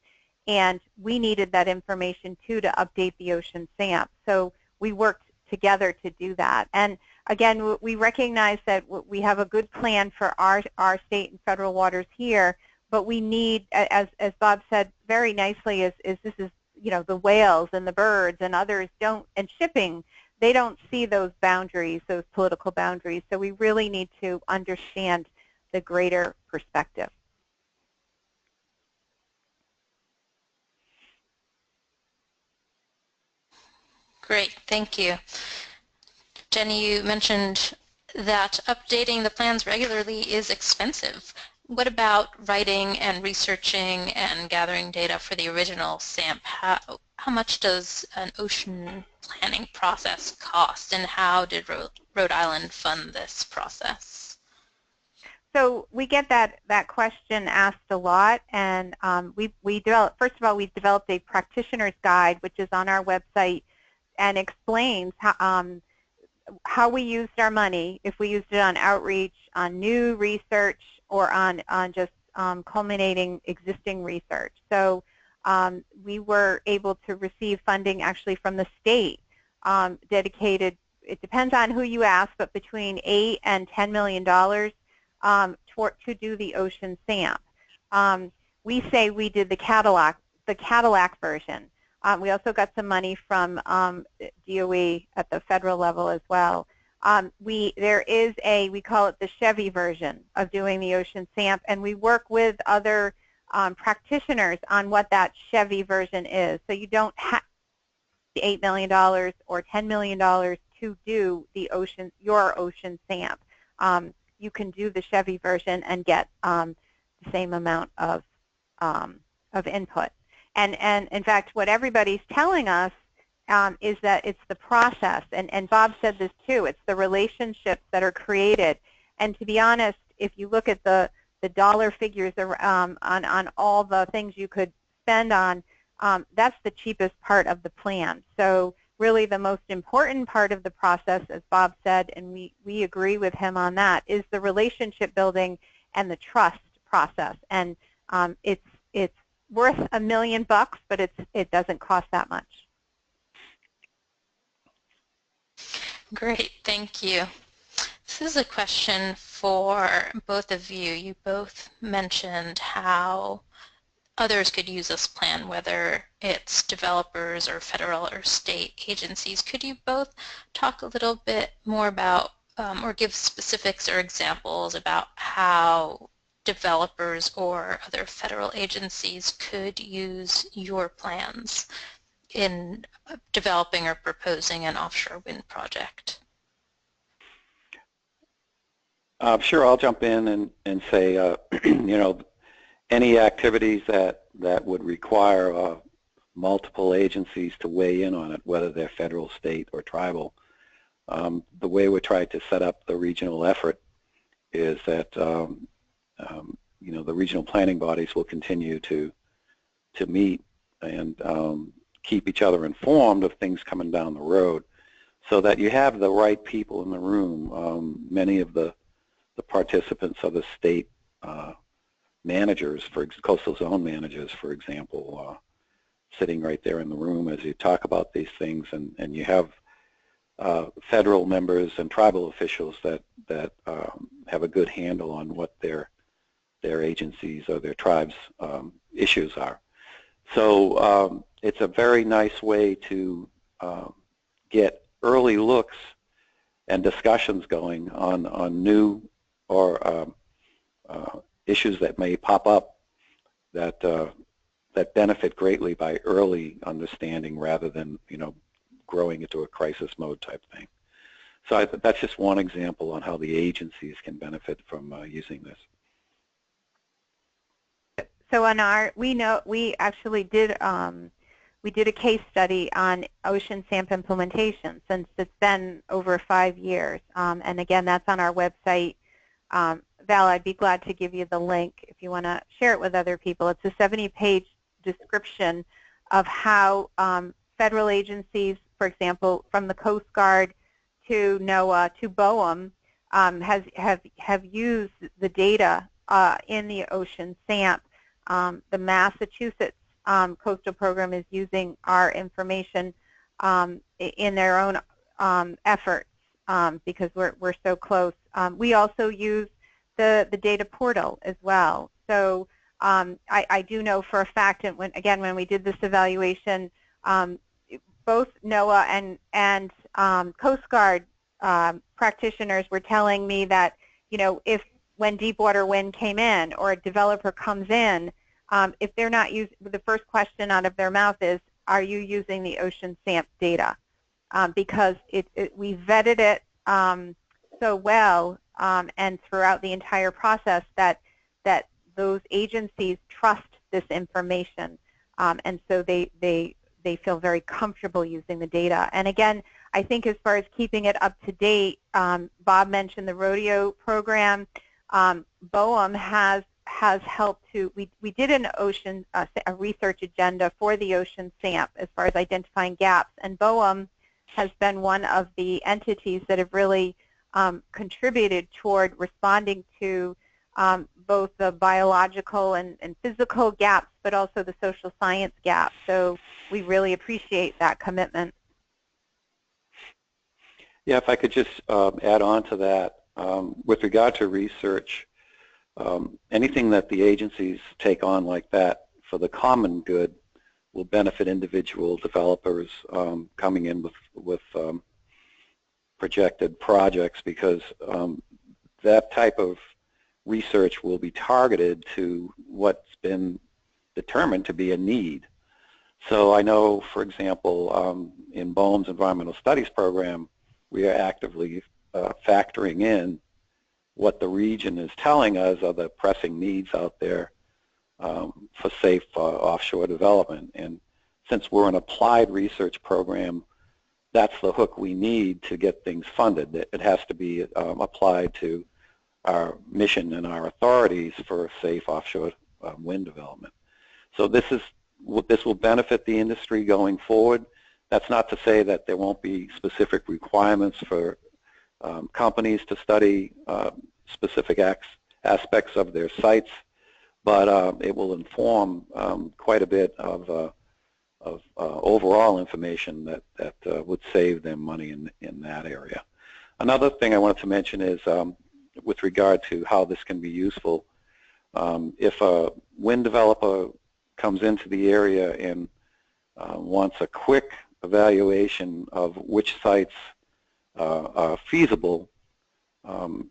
and we needed that information too to update the ocean SAMP. So we worked together to do that. And again, we recognize that we have a good plan for our state and federal waters here, but we need, as Bob said very nicely, is this is, you know, the whales and the birds and others don't, and shipping, they don't see those boundaries, those political boundaries. So we really need to understand the greater perspective. Great, thank you. Jenny, you mentioned that updating the plans regularly is expensive. What about writing and researching and gathering data for the original SAMP? How much does an ocean planning process cost, and how did Rhode Island fund this process? So we get that question asked a lot, and we developed, first of all, we developed a practitioner's guide, which is on our website, and explains how we used our money, if we used it on outreach, on new research, or on just culminating existing research. So we were able to receive funding actually from the state, dedicated, it depends on who you ask, but between $8 and $10 million to do the ocean SAMP. We say we did the Cadillac version. We also got some money from DOE at the federal level as well. There is we call it the Chevy version of doing the ocean SAMP, and we work with other practitioners on what that Chevy version is. So you don't have $8 million or $10 million to do the your ocean SAMP. You can do the Chevy version and get the same amount of input. And in fact, what everybody's telling us is that it's the process, and Bob said this too, it's the relationships that are created. And to be honest, if you look at the dollar figures on all the things you could spend on, that's the cheapest part of the plan. So really the most important part of the process, as Bob said, and we agree with him on that, is the relationship building and the trust process. And it's worth $1 million, but it doesn't cost that much. Great, thank you. This is a question for both of you. You both mentioned how others could use this plan, whether it's developers or federal or state agencies. Could you both talk a little bit more about or give specifics or examples about how developers or other federal agencies could use your plans in developing or proposing an offshore wind project? Sure, I'll jump in and say, you know, any activities that would require multiple agencies to weigh in on it, whether they're federal, state, or tribal. The way we try to set up the regional effort is that you know, the regional planning bodies will continue to meet and keep each other informed of things coming down the road, so that you have the right people in the room. Many of the participants are the state managers, for coastal zone managers, for example, sitting right there in the room as you talk about these things, and you have federal members and tribal officials that have a good handle on what their agencies or their tribes' issues are. So it's a very nice way to get early looks and discussions going on new or issues that may pop up that that benefit greatly by early understanding, rather than, you know, growing into a crisis mode type thing. So that's just one example on how the agencies can benefit from using this. So on we actually did we did a case study on ocean SAMP implementation, since it's been over 5 years, and again, that's on our website. Val, I'd be glad to give you the link if you want to share it with other people. It's a 70-page description of how federal agencies, for example, from the Coast Guard to NOAA to BOEM, have used the data in the ocean SAMP. The Massachusetts coastal program is using our information in their own efforts because we're so close. We also use the data portal as well. So I do know for a fact, and when we did this evaluation, both NOAA and Coast Guard practitioners were telling me that, when Deepwater Wind came in or a developer comes in, if they're not using, the first question out of their mouth is, are you using the ocean SAMP data? Because we vetted it so well and throughout the entire process that those agencies trust this information, and so they feel very comfortable using the data. And again, I think as far as keeping it up to date, Bob mentioned the RODEO program. BOEM has helped to, we did an ocean, a research agenda for the ocean SAMP as far as identifying gaps, and BOEM has been one of the entities that have really contributed toward responding to both the biological and physical gaps, but also the social science gaps. So we really appreciate that commitment. Yeah, if I could just add on to that, with regard to research, anything that the agencies take on like that for the common good will benefit individual developers coming in with projected projects, because that type of research will be targeted to what's been determined to be a need. So I know, for example, in BOEM's Environmental Studies program, we are actively factoring in what the region is telling us are the pressing needs out there for safe offshore development. And since we're an applied research program, that's the hook we need to get things funded. It has to be applied to our mission and our authorities for safe offshore wind development. So this will benefit the industry going forward. That's not to say that there won't be specific requirements for companies to study specific aspects of their sites, but it will inform quite a bit of overall information that would save them money in that area. Another thing I wanted to mention is with regard to how this can be useful. If a wind developer comes into the area and wants a quick evaluation of which sites are feasible,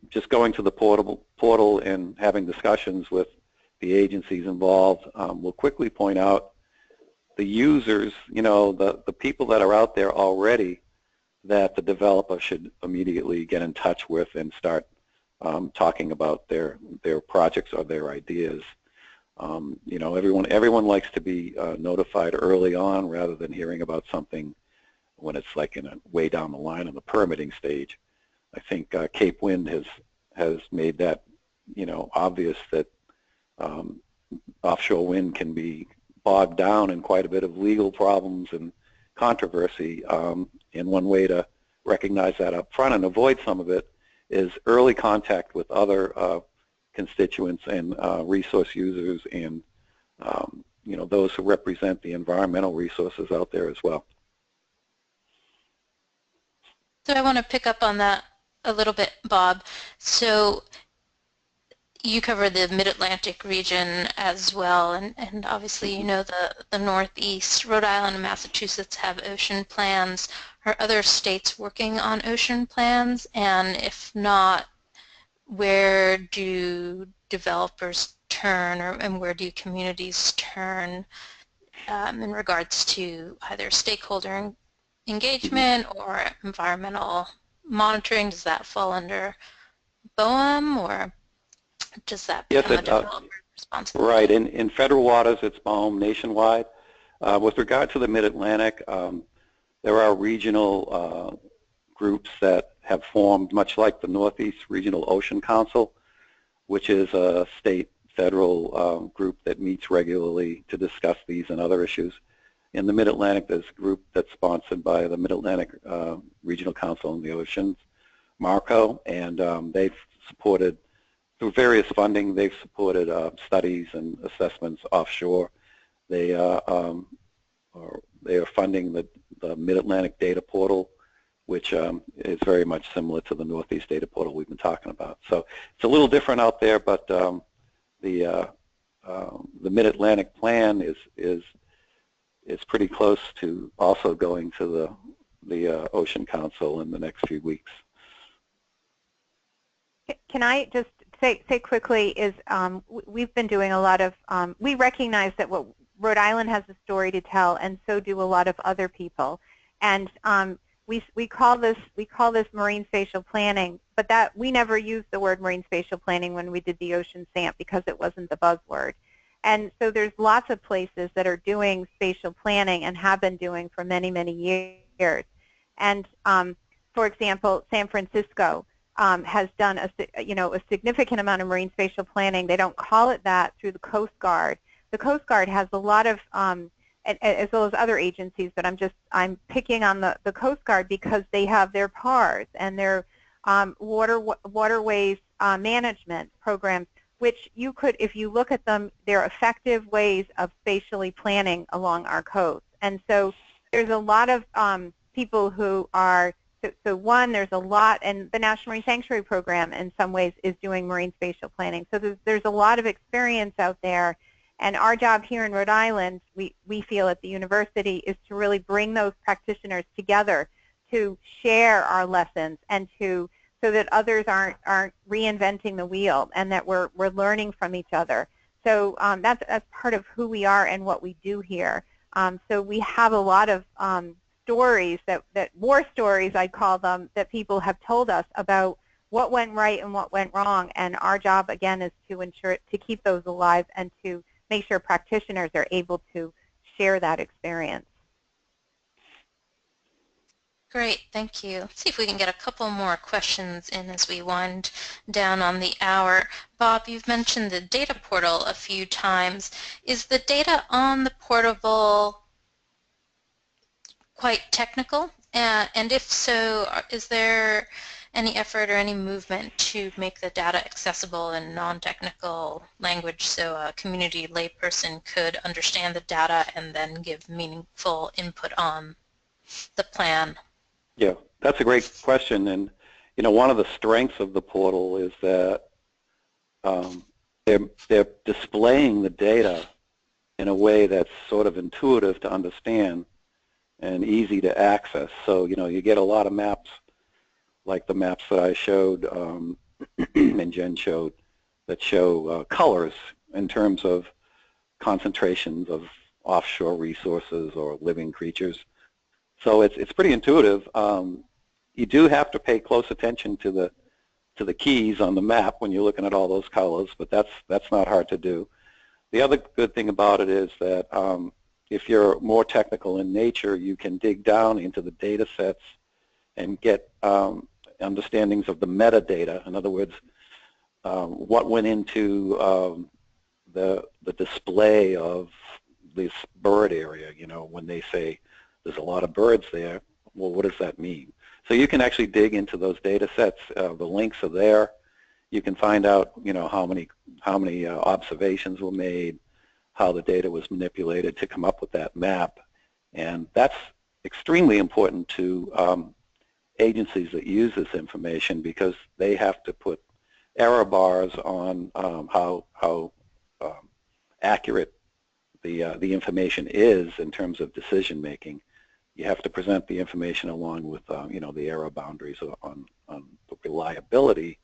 just going to the portal and having discussions with the agencies involved will quickly point out the users, the people that are out there already that the developer should immediately get in touch with and start talking about their projects or their ideas. Everyone likes to be notified early on rather than hearing about something when it's like way down the line in the permitting stage. I think Cape Wind has made that obvious that offshore wind can be bogged down in quite a bit of legal problems and controversy. And one way to recognize that up front and avoid some of it is early contact with other constituents and resource users and those who represent the environmental resources out there as well. So I want to pick up on that a little bit, Bob. So you cover the Mid-Atlantic region as well, and obviously the Northeast. Rhode Island and Massachusetts have ocean plans. Are other states working on ocean plans? And if not, where do developers turn, and where do communities turn in regards to either stakeholder engagement or environmental monitoring? Does that fall under BOEM, or does that become a developer responsibility? Right. In federal waters, it's BOEM nationwide. With regard to the Mid-Atlantic, there are regional groups that have formed, much like the Northeast Regional Ocean Council, which is a state federal group that meets regularly to discuss these and other issues. In the Mid-Atlantic, there's a group that's sponsored by the Mid-Atlantic Regional Council on the Oceans, MARCO, and they've supported, through various funding, they've supported studies and assessments offshore They are funding the Mid-Atlantic Data Portal, which is very much similar to the Northeast Data Portal we've been talking about. So it's a little different out there, but the Mid-Atlantic plan is pretty close to also going to the Ocean Council in the next few weeks. Can I just say quickly is we've been doing a lot of, we recognize that what Rhode Island has a story to tell, and so do a lot of other people. And we call this marine spatial planning, but that we never used the word marine spatial planning when we did the ocean SAMP because it wasn't the buzzword. And so there's lots of places that are doing spatial planning and have been doing for many, many years. And for example, San Francisco has done a significant amount of marine spatial planning. They don't call it that through the Coast Guard. The Coast Guard has a lot of, as well as other agencies, but I'm picking on the Coast Guard because they have their PARs and their waterways management programs, which you could, if you look at them, they're effective ways of spatially planning along our coast. And so there's a lot of people who are, so one, there's a lot, and the National Marine Sanctuary Program in some ways is doing marine spatial planning. So there's a lot of experience out there. And our job here in Rhode Island, we feel at the university, is to really bring those practitioners together to share our lessons and so that others aren't reinventing the wheel, and that we're learning from each other. So that's part of who we are and what we do here. So we have a lot of stories, war stories I call them, that people have told us about what went right and what went wrong. And our job again is to ensure to keep those alive and to make sure practitioners are able to share that experience. Great, thank you. Let's see if we can get a couple more questions in as we wind down on the hour. Bob, you've mentioned the data portal a few times. Is the data on the portal quite technical? And if so, is there any effort or any movement to make the data accessible in non-technical language so a community layperson could understand the data and then give meaningful input on the plan? Yeah, that's a great question. And one of the strengths of the portal is that they're displaying the data in a way that's sort of intuitive to understand and easy to access. So you get a lot of maps, like the maps that I showed and Jen showed, that show colors in terms of concentrations of offshore resources or living creatures. So it's pretty intuitive. You do have to pay close attention to the keys on the map when you're looking at all those colors, but that's not hard to do. The other good thing about it is that if you're more technical in nature, you can dig down into the data sets and get understandings of the metadata. In other words, what went into the display of this bird area. When they say there's a lot of birds there, well, what does that mean? So you can actually dig into those data sets. The links are there. You can find out, how many observations were made, how the data was manipulated to come up with that map, and that's extremely important to agencies that use this information, because they have to put error bars on how accurate the information is in terms of decision making. You have to present the information along with the error boundaries on the reliability,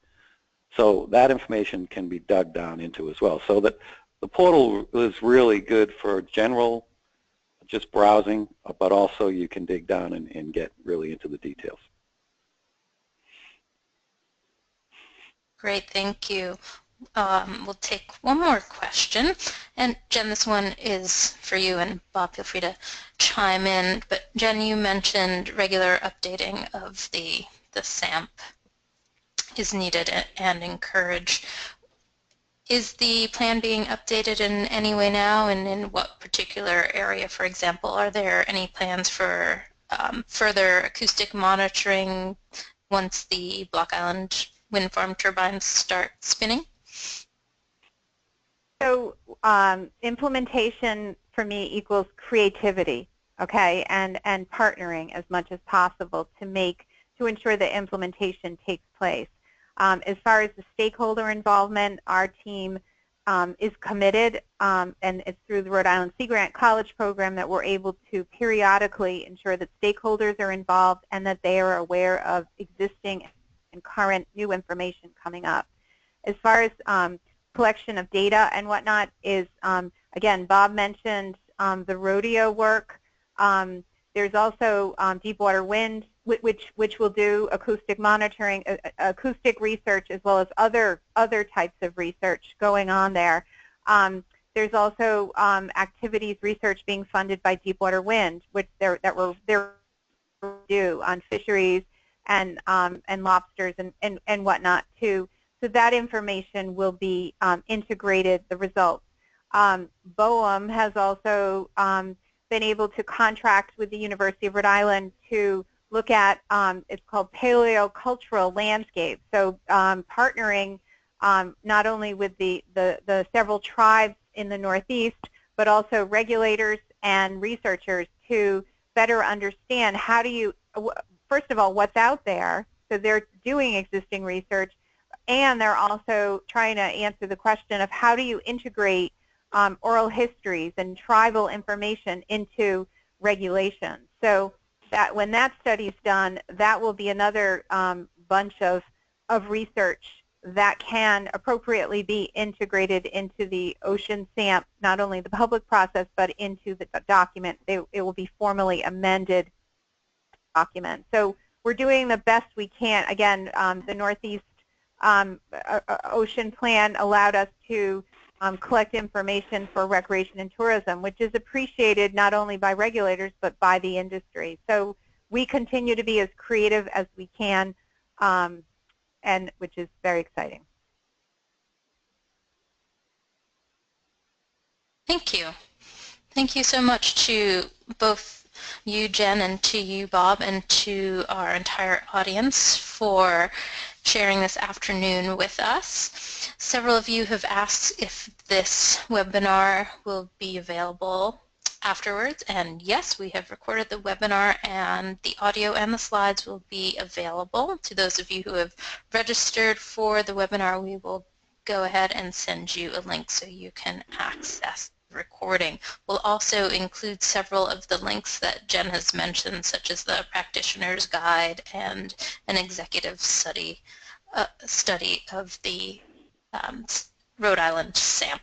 so that information can be dug down into as well. So that the portal is really good for general, just browsing, but also you can dig down and get really into the details. Great, thank you. We'll take one more question. And Jen, this one is for you, and Bob, feel free to chime in. But Jen, you mentioned regular updating of the SAMP is needed and encouraged. Is the plan being updated in any way now, and in what particular area, for example? Are there any plans for further acoustic monitoring once the Block Island wind farm turbines start spinning? So implementation for me equals creativity, okay, and partnering as much as possible to ensure that implementation takes place. As far as the stakeholder involvement, our team is committed, and it's through the Rhode Island Sea Grant College program that we're able to periodically ensure that stakeholders are involved and that they are aware of existing and current new information coming up. As far as collection of data and whatnot is, again, Bob mentioned the RODEO work. There's also Deepwater Wind, which will do acoustic monitoring, acoustic research, as well as other types of research going on there. There's also activities, research being funded by Deepwater Wind, which they're do on fisheries and lobsters and whatnot too. So that information will be integrated, the results. BOEM has also been able to contract with the University of Rhode Island to look at, it's called paleocultural landscape. So partnering not only with the several tribes in the Northeast, but also regulators and researchers to better understand how do you, first of all, what's out there. So they're doing existing research, and they're also trying to answer the question of how do you integrate oral histories and tribal information into regulations. So that when that study is done, that will be another bunch of research that can appropriately be integrated into the ocean SAMP, not only the public process, but into the document. It will be formally amended document. So we're doing the best we can. Again, the Northeast Ocean Plan allowed us to collect information for recreation and tourism, which is appreciated not only by regulators but by the industry. So we continue to be as creative as we can, and which is very exciting. Thank you. Thank you so much to both you, Jen, and to you, Bob, and to our entire audience for sharing this afternoon with us. Several of you have asked if this webinar will be available afterwards, and yes, we have recorded the webinar, and the audio and the slides will be available. To those of you who have registered for the webinar, we will go ahead and send you a link so you can access the recording. We'll also include several of the links that Jen has mentioned, such as the practitioner's guide and an executive study of the Rhode Island SAMP.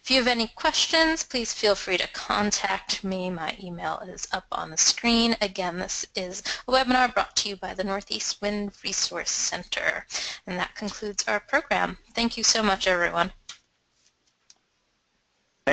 If you have any questions, please feel free to contact me. My email is up on the screen. Again, this is a webinar brought to you by the Northeast Wind Resource Center. And that concludes our program. Thank you so much, everyone.